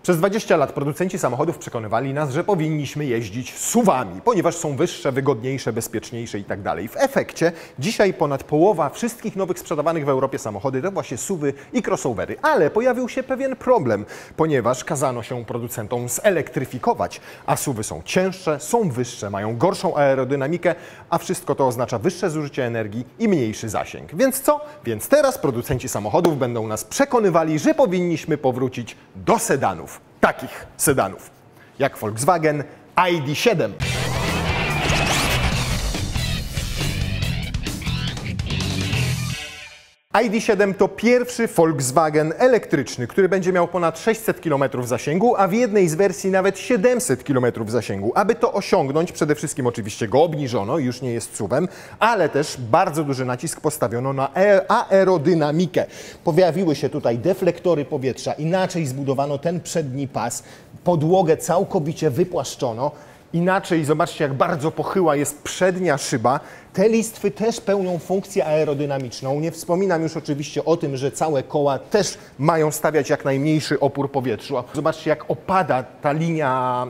Przez 20 lat producenci samochodów przekonywali nas, że powinniśmy jeździć SUV-ami, ponieważ są wyższe, wygodniejsze, bezpieczniejsze itd. W efekcie dzisiaj ponad połowa wszystkich nowych sprzedawanych w Europie samochody to właśnie SUV-y i crossovery. Ale pojawił się pewien problem, ponieważ kazano się producentom zelektryfikować, a SUV-y są cięższe, są wyższe, mają gorszą aerodynamikę, a wszystko to oznacza wyższe zużycie energii i mniejszy zasięg. Więc co? Więc teraz producenci samochodów będą nas przekonywali, że powinniśmy powrócić do sedanów. Takich sedanów, jak Volkswagen ID.7. ID.7 to pierwszy Volkswagen elektryczny, który będzie miał ponad 600 km zasięgu, a w jednej z wersji nawet 700 km zasięgu. Aby to osiągnąć, przede wszystkim oczywiście go obniżono, już nie jest SUV-em, ale też bardzo duży nacisk postawiono na aerodynamikę. Pojawiły się tutaj deflektory powietrza, inaczej zbudowano ten przedni pas, podłogę całkowicie wypłaszczono. Inaczej, zobaczcie, jak bardzo pochyła jest przednia szyba. Te listwy też pełnią funkcję aerodynamiczną. Nie wspominam już oczywiście o tym, że całe koła też mają stawiać jak najmniejszy opór powietrzu. Zobaczcie, jak opada ta linia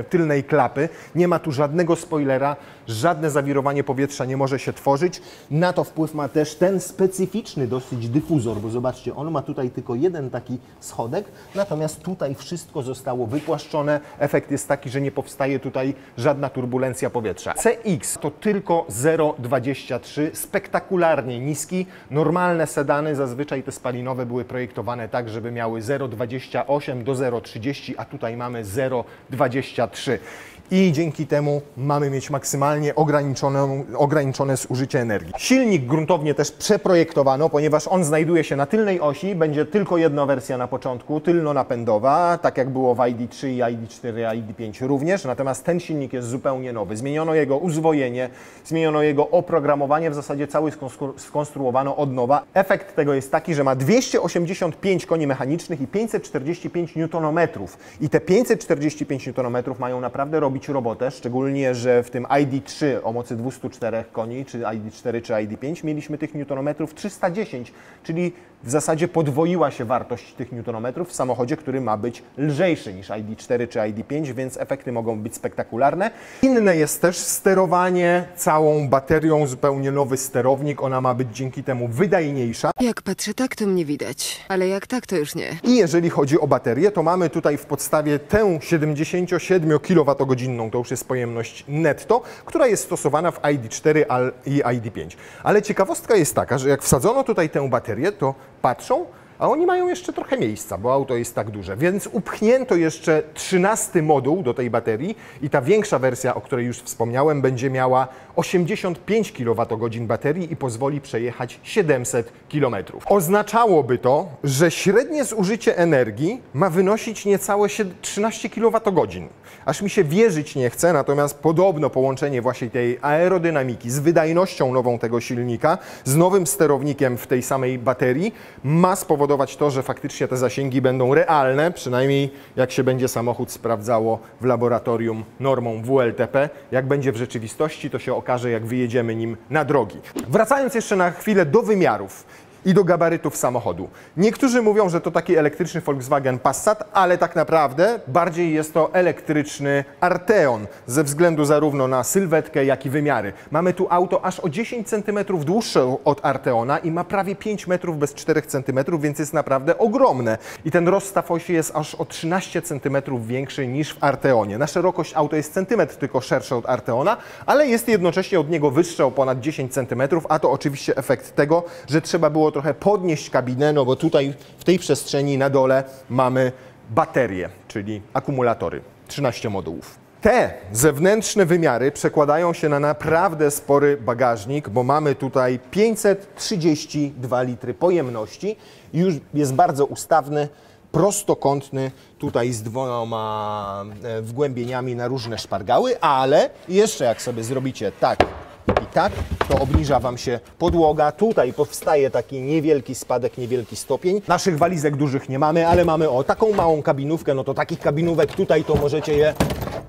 tylnej klapy. Nie ma tu żadnego spoilera, żadne zawirowanie powietrza nie może się tworzyć. Na to wpływ ma też ten specyficzny dosyć dyfuzor, bo zobaczcie, on ma tutaj tylko jeden taki schodek, natomiast tutaj wszystko zostało wypłaszczone. Efekt jest taki, że nie powstaje tutaj żadna turbulencja powietrza. CX to tylko 0,23, spektakularnie niski. Normalne sedany, zazwyczaj te spalinowe, były projektowane tak, żeby miały 0,28 do 0,30, a tutaj mamy 0,23. I dzięki temu mamy mieć maksymalnie ograniczone zużycie energii. Silnik gruntownie też przeprojektowano, ponieważ on znajduje się na tylnej osi. Będzie tylko jedna wersja na początku, tylnonapędowa, tak jak było w ID.3 i ID.4, ID.5 również. Natomiast ten silnik jest zupełnie nowy. Zmieniono jego uzwojenie, zmieniono jego oprogramowanie, w zasadzie cały skonstruowano od nowa. Efekt tego jest taki, że ma 285 koni mechanicznych i 545 Nm. I te 545 Nm mają naprawdę robić robotę, szczególnie, że w tym ID.3 o mocy 204 koni, czy ID.4, czy ID.5 mieliśmy tych newtonometrów 310, czyli w zasadzie podwoiła się wartość tych newtonometrów w samochodzie, który ma być lżejszy niż ID.4 czy ID.5, więc efekty mogą być spektakularne. Inne jest też sterowanie całą baterią, zupełnie nowy sterownik, ona ma być dzięki temu wydajniejsza. Jak patrzę tak, to mnie widać, ale jak tak, to już nie. I jeżeli chodzi o baterię, to mamy tutaj w podstawie tę 77 kWh, to już jest pojemność netto, która jest stosowana w ID.4 i ID.5. Ale ciekawostka jest taka, że jak wsadzono tutaj tę baterię, to patrzą, a oni mają jeszcze trochę miejsca, bo auto jest tak duże, więc upchnięto jeszcze 13 moduł do tej baterii i ta większa wersja, o której już wspomniałem, będzie miała 85 kWh baterii i pozwoli przejechać 700 km. Oznaczałoby to, że średnie zużycie energii ma wynosić niecałe 13 kWh. Aż mi się wierzyć nie chce, natomiast podobno połączenie właśnie tej aerodynamiki z wydajnością nową tego silnika, z nowym sterownikiem w tej samej baterii ma spowodować to, że faktycznie te zasięgi będą realne, przynajmniej jak się będzie samochód sprawdzało w laboratorium normą WLTP. Jak będzie w rzeczywistości, to się okaże, jak wyjedziemy nim na drogi. Wracając jeszcze na chwilę do wymiarów i do gabarytów samochodu. Niektórzy mówią, że to taki elektryczny Volkswagen Passat, ale tak naprawdę bardziej jest to elektryczny Arteon, ze względu zarówno na sylwetkę, jak i wymiary. Mamy tu auto aż o 10 cm dłuższe od Arteona i ma prawie 5 metrów bez 4 cm, więc jest naprawdę ogromne. I ten rozstaw osi jest aż o 13 cm większy niż w Arteonie. Na szerokość auto jest centymetr tylko szersze od Arteona, ale jest jednocześnie od niego wyższe o ponad 10 cm, a to oczywiście efekt tego, że trzeba było trochę podnieść kabinę, no bo tutaj w tej przestrzeni na dole mamy baterie, czyli akumulatory, 13 modułów. Te zewnętrzne wymiary przekładają się na naprawdę spory bagażnik, bo mamy tutaj 532 litry pojemności. Już jest bardzo ustawny, prostokątny, tutaj z 2 wgłębieniami na różne szpargały, ale jeszcze jak sobie zrobicie tak i tak, to obniża Wam się podłoga. Tutaj powstaje taki niewielki spadek, niewielki stopień. Naszych walizek dużych nie mamy, ale mamy taką małą kabinówkę, no to takich kabinówek tutaj to możecie je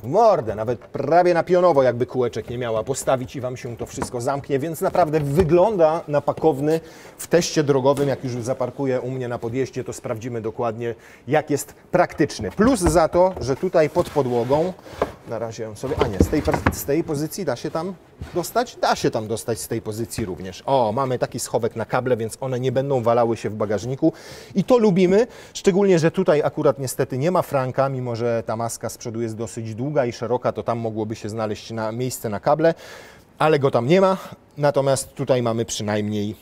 w mordę, nawet prawie na pionowo, jakby kółeczek nie miała postawić i Wam się to wszystko zamknie, więc naprawdę wygląda na pakowny. W teście drogowym, jak już zaparkuję u mnie na podjeździe, to sprawdzimy dokładnie, jak jest praktyczny. Plus za to, że tutaj pod podłogą, na razie ją sobie, a nie, z tej pozycji da się tam dostać? Da się tam dostać z tej pozycji również. O, mamy taki schowek na kable, więc one nie będą walały się w bagażniku i to lubimy, szczególnie, że tutaj akurat niestety nie ma franka, mimo że ta maska z przodu jest dosyć długa i szeroka, to tam mogłoby się znaleźć miejsce na kable, ale go tam nie ma, natomiast tutaj mamy przynajmniej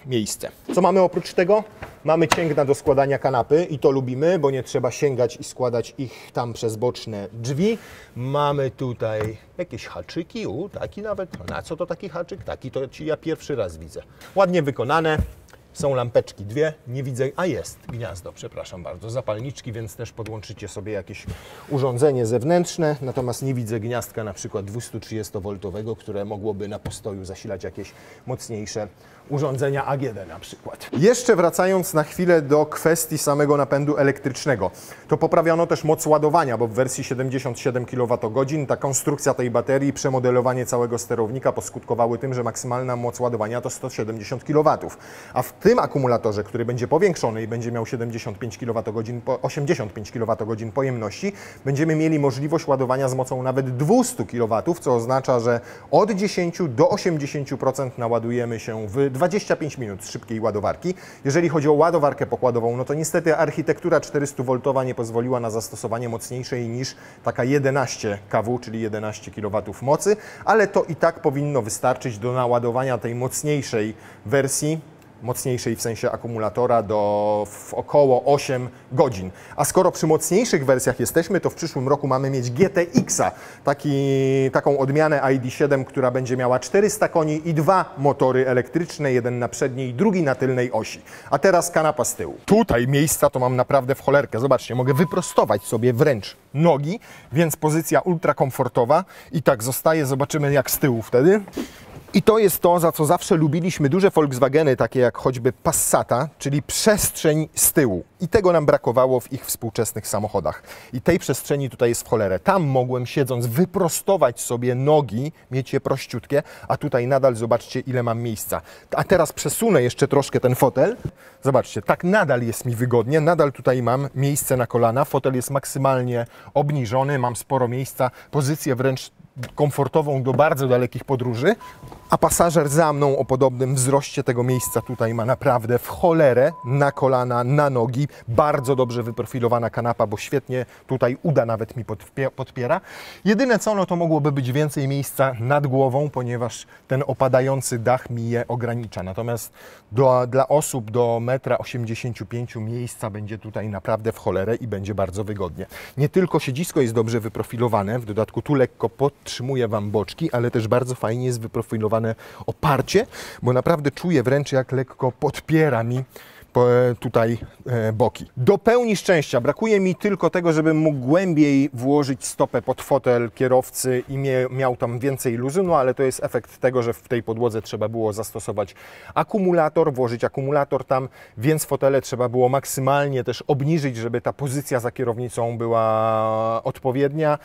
miejsce. Co mamy oprócz tego? Mamy cięgna do składania kanapy i to lubimy, bo nie trzeba sięgać i składać ich tam przez boczne drzwi. Mamy tutaj jakieś haczyki, taki nawet. Na co to taki haczyk? Taki to ja pierwszy raz widzę. Ładnie wykonane. Są lampeczki dwie, nie widzę, a jest gniazdo, przepraszam bardzo, zapalniczki, więc też podłączycie sobie jakieś urządzenie zewnętrzne, natomiast nie widzę gniazdka na przykład 230V, które mogłoby na postoju zasilać jakieś mocniejsze urządzenia AGD na przykład. Jeszcze wracając na chwilę do kwestii samego napędu elektrycznego, to poprawiono też moc ładowania, bo w wersji 77 kWh ta konstrukcja tej baterii, przemodelowanie całego sterownika poskutkowały tym, że maksymalna moc ładowania to 170 kW, a w tym akumulatorze, który będzie powiększony i będzie miał 75 kWh, 85 kWh pojemności, będziemy mieli możliwość ładowania z mocą nawet 200 kW, co oznacza, że od 10 do 80% naładujemy się w 25 minut z szybkiej ładowarki. Jeżeli chodzi o ładowarkę pokładową, no to niestety architektura 400V nie pozwoliła na zastosowanie mocniejszej niż taka 11 kW, czyli 11 kW mocy, ale to i tak powinno wystarczyć do naładowania tej mocniejszej wersji, mocniejszej w sensie akumulatora, w około 8 godzin. A skoro przy mocniejszych wersjach jesteśmy, to w przyszłym roku mamy mieć GTX-a, taką odmianę ID.7, która będzie miała 400 koni i 2 motory elektryczne, jeden na przedniej, drugi na tylnej osi. A teraz kanapa z tyłu. Tutaj miejsca to mam naprawdę w cholerkę. Zobaczcie, mogę wyprostować sobie wręcz nogi, więc pozycja ultra komfortowa i tak zostaje. Zobaczymy jak z tyłu wtedy. I to jest to, za co zawsze lubiliśmy duże Volkswageny, takie jak choćby Passata, czyli przestrzeń z tyłu. I tego nam brakowało w ich współczesnych samochodach. I tej przestrzeni tutaj jest w cholerę. Tam mogłem, siedząc, wyprostować sobie nogi, mieć je prościutkie, a tutaj nadal zobaczcie, ile mam miejsca. A teraz przesunę jeszcze troszkę ten fotel. Zobaczcie, tak nadal jest mi wygodnie, nadal tutaj mam miejsce na kolana, fotel jest maksymalnie obniżony, mam sporo miejsca, pozycję wręcz komfortową do bardzo dalekich podróży, a pasażer za mną o podobnym wzroście tego miejsca tutaj ma naprawdę w cholerę na kolana, na nogi. Bardzo dobrze wyprofilowana kanapa, bo świetnie tutaj uda nawet mi podpiera. Jedyne co, no to mogłoby być więcej miejsca nad głową, ponieważ ten opadający dach mi je ogranicza. Natomiast dla osób do 1,85 m miejsca będzie tutaj naprawdę w cholerę i będzie bardzo wygodnie. Nie tylko siedzisko jest dobrze wyprofilowane, w dodatku tu lekko podtrzymuje Wam boczki, ale też bardzo fajnie jest wyprofilowane oparcie, bo naprawdę czuję wręcz jak lekko podpiera mi tutaj boki. Do pełni szczęścia brakuje mi tylko tego, żebym mógł głębiej włożyć stopę pod fotel kierowcy i miał tam więcej luzu, no ale to jest efekt tego, że w tej podłodze trzeba było zastosować akumulator, włożyć akumulator tam, więc fotele trzeba było maksymalnie też obniżyć, żeby ta pozycja za kierownicą była odpowiednia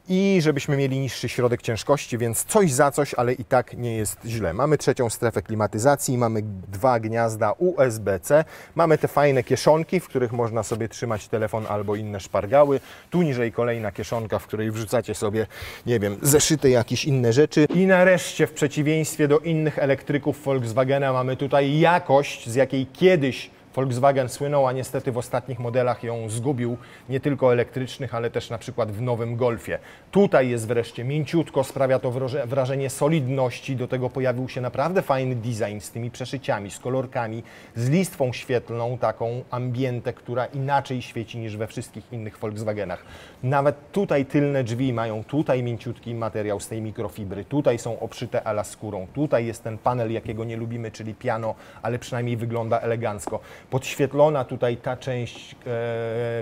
i żebyśmy mieli niższy środek ciężkości, więc coś za coś, ale i tak nie jest źle. Mamy trzecią strefę klimatyzacji, mamy 2 gniazda USB-C, mamy te fajne kieszonki, w których można sobie trzymać telefon albo inne szpargały. Tu niżej kolejna kieszonka, w której wrzucacie sobie, nie wiem, zeszyty, jakieś inne rzeczy. I nareszcie, w przeciwieństwie do innych elektryków Volkswagena, mamy tutaj jakość, z jakiej kiedyś Volkswagen słynął, a niestety w ostatnich modelach ją zgubił, nie tylko elektrycznych, ale też na przykład w nowym Golfie. Tutaj jest wreszcie mięciutko, sprawia to wrażenie solidności, do tego pojawił się naprawdę fajny design z tymi przeszyciami, z kolorkami, z listwą świetlną, taką ambientę, która inaczej świeci niż we wszystkich innych Volkswagenach. Nawet tutaj tylne drzwi mają tutaj mięciutki materiał z tej mikrofibry, tutaj są obszyte ala skórą, tutaj jest ten panel, jakiego nie lubimy, czyli piano, ale przynajmniej wygląda elegancko. Podświetlona tutaj ta część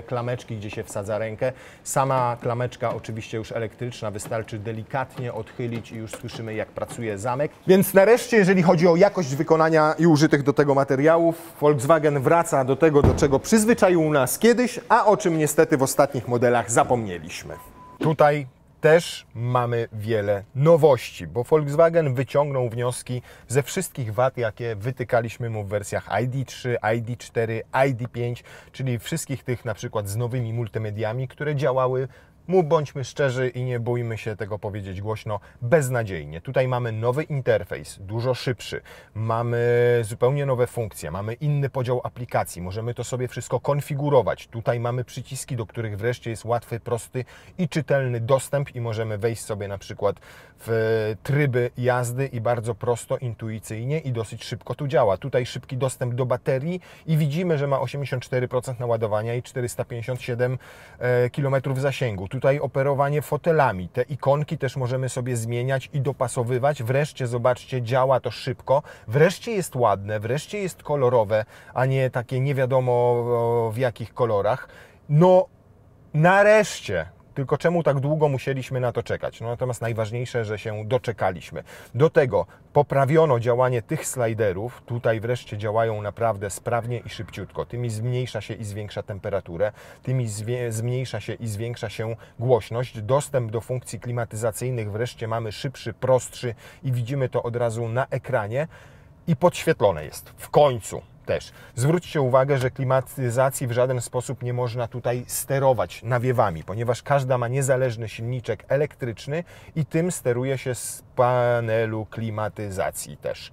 klameczki, gdzie się wsadza rękę. Sama klameczka oczywiście już elektryczna, wystarczy delikatnie odchylić i już słyszymy, jak pracuje zamek. Więc nareszcie, jeżeli chodzi o jakość wykonania i użytych do tego materiałów, Volkswagen wraca do tego, do czego przyzwyczaił nas kiedyś, a o czym niestety w ostatnich modelach zapomnieliśmy. Tutaj też mamy wiele nowości, bo Volkswagen wyciągnął wnioski ze wszystkich wad, jakie wytykaliśmy mu w wersjach ID3, ID4, ID5, czyli wszystkich tych na przykład z nowymi multimediami, które działały, bądźmy szczerzy i nie bójmy się tego powiedzieć głośno, beznadziejnie. Tutaj mamy nowy interfejs, dużo szybszy, mamy zupełnie nowe funkcje, mamy inny podział aplikacji, możemy to sobie wszystko konfigurować. Tutaj mamy przyciski, do których wreszcie jest łatwy, prosty i czytelny dostęp i możemy wejść sobie na przykład w tryby jazdy i bardzo prosto, intuicyjnie i dosyć szybko tu działa. Tutaj szybki dostęp do baterii i widzimy, że ma 84% naładowania i 457 km zasięgu. Tutaj operowanie fotelami. Te ikonki też możemy sobie zmieniać i dopasowywać. Wreszcie, zobaczcie, działa to szybko. Wreszcie jest ładne, wreszcie jest kolorowe, a nie takie nie wiadomo w jakich kolorach. No, nareszcie! Tylko czemu tak długo musieliśmy na to czekać? No, natomiast najważniejsze, że się doczekaliśmy. Do tego poprawiono działanie tych sliderów. Tutaj wreszcie działają naprawdę sprawnie i szybciutko. Tymi zmniejsza się i zwiększa temperaturę, tymi zmniejsza się i zwiększa się głośność. Dostęp do funkcji klimatyzacyjnych wreszcie mamy szybszy, prostszy i widzimy to od razu na ekranie. I podświetlone jest w końcu. Też. Zwróćcie uwagę, że klimatyzacji w żaden sposób nie można tutaj sterować nawiewami, ponieważ każda ma niezależny silniczek elektryczny i tym steruje się z panelu klimatyzacji też.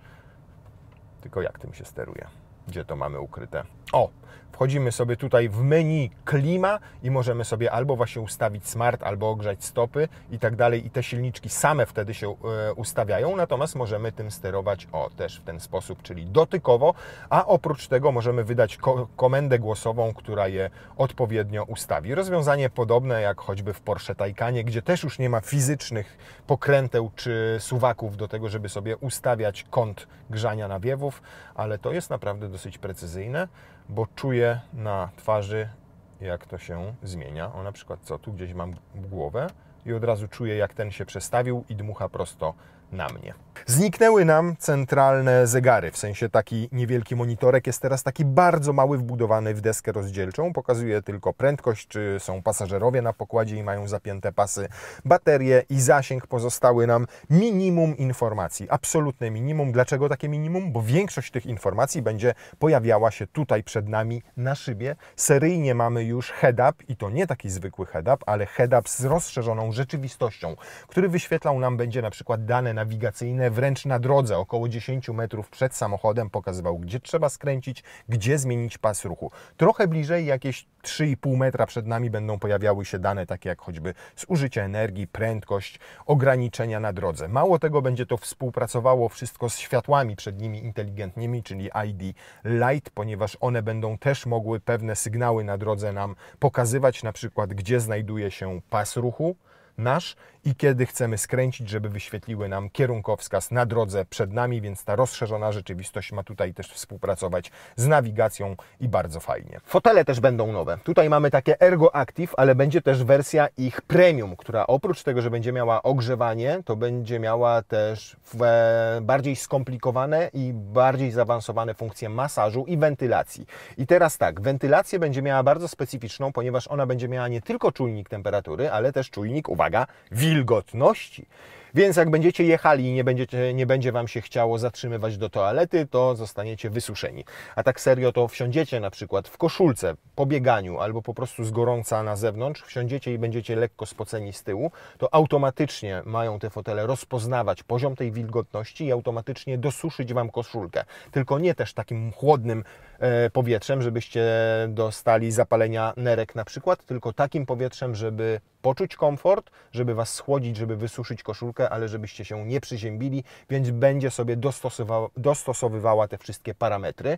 Tylko jak tym się steruje? Gdzie to mamy ukryte? O! Wchodzimy sobie tutaj w menu klima i możemy sobie albo właśnie ustawić smart, albo ogrzać stopy i tak dalej. I te silniczki same wtedy się ustawiają, natomiast możemy tym sterować też w ten sposób, czyli dotykowo, a oprócz tego możemy wydać komendę głosową, która je odpowiednio ustawi. Rozwiązanie podobne jak choćby w Porsche Taycanie, gdzie też już nie ma fizycznych pokręteł czy suwaków do tego, żeby sobie ustawiać kąt grzania nawiewów, ale to jest naprawdę dosyć precyzyjne, bo czuję na twarzy, jak to się zmienia. O, na przykład co, tu gdzieś mam głowę i od razu czuję, jak ten się przestawił i dmucha prosto na mnie. Zniknęły nam centralne zegary, w sensie taki niewielki monitorek jest teraz taki bardzo mały, wbudowany w deskę rozdzielczą. Pokazuje tylko prędkość, czy są pasażerowie na pokładzie i mają zapięte pasy, baterie i zasięg. Pozostały nam minimum informacji, absolutne minimum. Dlaczego takie minimum? Bo większość tych informacji będzie pojawiała się tutaj przed nami na szybie. Seryjnie mamy już head-up i to nie taki zwykły head-up, ale head-up z rozszerzoną rzeczywistością, który wyświetlał nam będzie na przykład dane nawigacyjne wręcz na drodze, około 10 metrów przed samochodem, pokazywał, gdzie trzeba skręcić, gdzie zmienić pas ruchu. Trochę bliżej, jakieś 3,5 metra przed nami będą pojawiały się dane takie jak choćby zużycie energii, prędkość, ograniczenia na drodze. Mało tego, będzie to współpracowało wszystko z światłami przed nimi inteligentnymi, czyli ID Light, ponieważ one będą też mogły pewne sygnały na drodze nam pokazywać, na przykład gdzie znajduje się pas ruchu nasz i kiedy chcemy skręcić, żeby wyświetliły nam kierunkowskaz na drodze przed nami, więc ta rozszerzona rzeczywistość ma tutaj też współpracować z nawigacją i bardzo fajnie. Fotele też będą nowe. Tutaj mamy takie Ergo Active, ale będzie też wersja ich premium, która oprócz tego, że będzie miała ogrzewanie, to będzie miała też bardziej skomplikowane i bardziej zaawansowane funkcje masażu i wentylacji. I teraz tak, wentylację będzie miała bardzo specyficzną, ponieważ ona będzie miała nie tylko czujnik temperatury, ale też czujnik, uwaga, wilgotności. Więc jak będziecie jechali i nie będzie Wam się chciało zatrzymywać do toalety, to zostaniecie wysuszeni. A tak serio, to wsiądziecie na przykład w koszulce po bieganiu albo po prostu z gorąca na zewnątrz, wsiądziecie i będziecie lekko spoceni z tyłu, to automatycznie mają te fotele rozpoznawać poziom tej wilgotności i automatycznie dosuszyć Wam koszulkę. Tylko nie też takim chłodnym powietrzem, żebyście dostali zapalenia nerek na przykład, tylko takim powietrzem, żeby poczuć komfort, żeby Was schłodzić, żeby wysuszyć koszulkę, ale żebyście się nie przyziębili, więc będzie sobie dostosowywała te wszystkie parametry.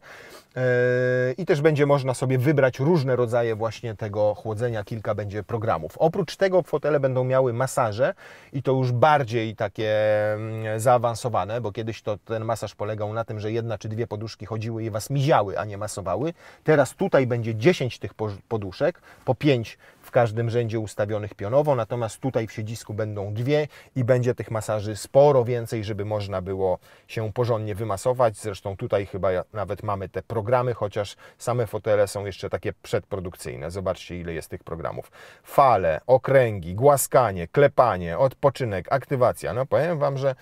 I też będzie można sobie wybrać różne rodzaje właśnie tego chłodzenia, kilka będzie programów. Oprócz tego fotele będą miały masaże i to już bardziej takie zaawansowane, bo kiedyś to ten masaż polegał na tym, że jedna czy dwie poduszki chodziły i Was miziały, a nie masowały. Teraz tutaj będzie 10 tych poduszek, po 5 w każdym rzędzie ustawionych pionowo, natomiast tutaj w siedzisku będą dwie i będzie tych masaży sporo więcej, żeby można było się porządnie wymasować. Zresztą tutaj chyba nawet mamy te programy, chociaż same fotele są jeszcze takie przedprodukcyjne. Zobaczcie, ile jest tych programów. Fale, okręgi, głaskanie, klepanie, odpoczynek, aktywacja. No powiem Wam, że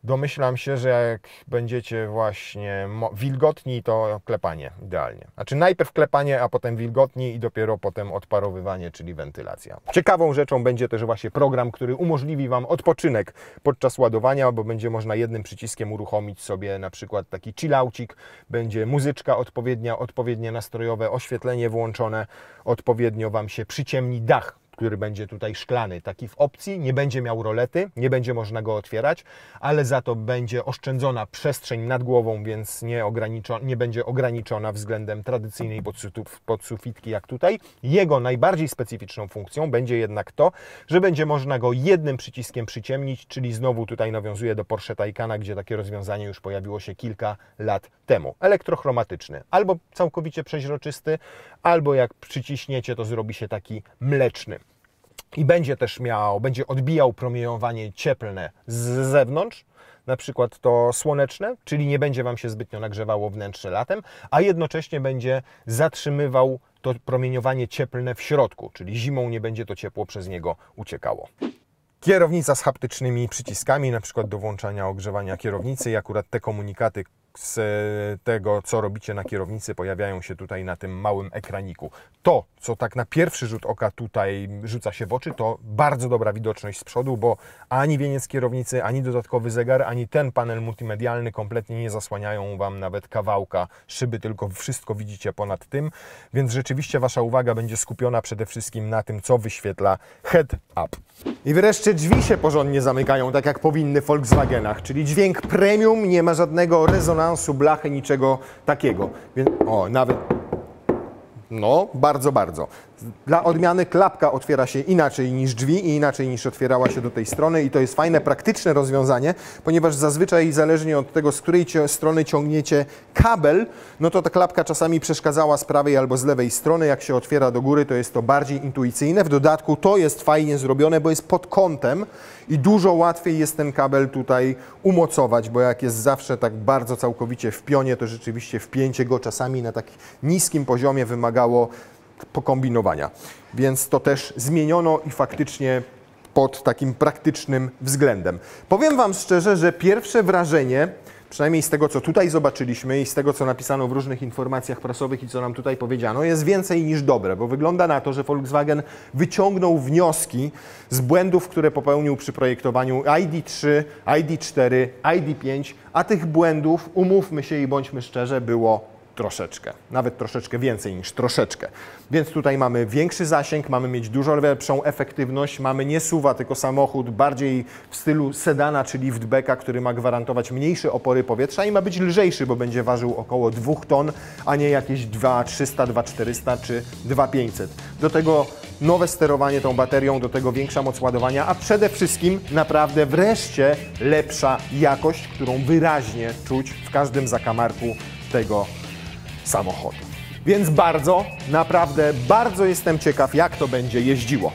domyślam się, że jak będziecie właśnie wilgotni, to klepanie idealnie. Znaczy najpierw klepanie, a potem wilgotni i dopiero potem odparowywanie, czyli wentylacja. Ciekawą rzeczą będzie też właśnie program, który umożliwi Wam odpoczynek podczas ładowania, bo będzie można jednym przyciskiem uruchomić sobie na przykład taki chillaucik, będzie muzyczka odpowiednie nastrojowe, oświetlenie włączone, odpowiednio Wam się przyciemni dach, który będzie tutaj szklany, taki w opcji, nie będzie miał rolety, nie będzie można go otwierać, ale za to będzie oszczędzona przestrzeń nad głową, więc nie będzie ograniczona względem tradycyjnej podsufitki jak tutaj. Jego najbardziej specyficzną funkcją będzie jednak to, że będzie można go jednym przyciskiem przyciemnić, czyli znowu tutaj nawiązuje do Porsche Taycana, gdzie takie rozwiązanie już pojawiło się kilka lat temu. Elektrochromatyczny, albo całkowicie przeźroczysty, albo jak przyciśniecie, to zrobi się taki mleczny. I będzie też będzie odbijał promieniowanie cieplne z zewnątrz, na przykład to słoneczne, czyli nie będzie Wam się zbytnio nagrzewało wnętrze latem, a jednocześnie będzie zatrzymywał to promieniowanie cieplne w środku, czyli zimą nie będzie to ciepło przez niego uciekało. Kierownica z haptycznymi przyciskami, na przykład do włączania ogrzewania kierownicy i akurat te komunikaty z tego, co robicie na kierownicy, pojawiają się tutaj na tym małym ekraniku. To, co tak na pierwszy rzut oka tutaj rzuca się w oczy, to bardzo dobra widoczność z przodu, bo ani wieniec kierownicy, ani dodatkowy zegar, ani ten panel multimedialny kompletnie nie zasłaniają Wam nawet kawałka szyby, tylko wszystko widzicie ponad tym, więc rzeczywiście Wasza uwaga będzie skupiona przede wszystkim na tym, co wyświetla head-up. I wreszcie drzwi się porządnie zamykają, tak jak powinny w Volkswagenach, czyli dźwięk premium, nie ma żadnego rezonansu, blachy, niczego takiego. Więc, nawet... No, bardzo, bardzo. Dla odmiany klapka otwiera się inaczej niż drzwi i inaczej niż otwierała się do tej strony i to jest fajne, praktyczne rozwiązanie, ponieważ zazwyczaj zależnie od tego, z której strony ciągniecie kabel, no to ta klapka czasami przeszkadzała z prawej albo z lewej strony. Jak się otwiera do góry, to jest to bardziej intuicyjne. W dodatku to jest fajnie zrobione, bo jest pod kątem i dużo łatwiej jest ten kabel tutaj umocować, bo jak jest zawsze tak bardzo całkowicie w pionie, to rzeczywiście wpięcie go czasami na tak niskim poziomie wymagało pokombinowania. Więc to też zmieniono i faktycznie pod takim praktycznym względem. Powiem Wam szczerze, że pierwsze wrażenie, przynajmniej z tego, co tutaj zobaczyliśmy i z tego, co napisano w różnych informacjach prasowych i co nam tutaj powiedziano, jest więcej niż dobre, bo wygląda na to, że Volkswagen wyciągnął wnioski z błędów, które popełnił przy projektowaniu ID3, ID4, ID5, a tych błędów, umówmy się i bądźmy szczerze, było troszeczkę, nawet troszeczkę więcej niż troszeczkę. Więc tutaj mamy większy zasięg, mamy mieć dużo lepszą efektywność, mamy nie SUV-a, tylko samochód bardziej w stylu sedana, czy liftbacka, który ma gwarantować mniejsze opory powietrza i ma być lżejszy, bo będzie ważył około 2 ton, a nie jakieś 2300, 2400 czy 2500. Do tego nowe sterowanie tą baterią, do tego większa moc ładowania, a przede wszystkim naprawdę wreszcie lepsza jakość, którą wyraźnie czuć w każdym zakamarku tego samochodu. Więc naprawdę bardzo jestem ciekaw, jak to będzie jeździło.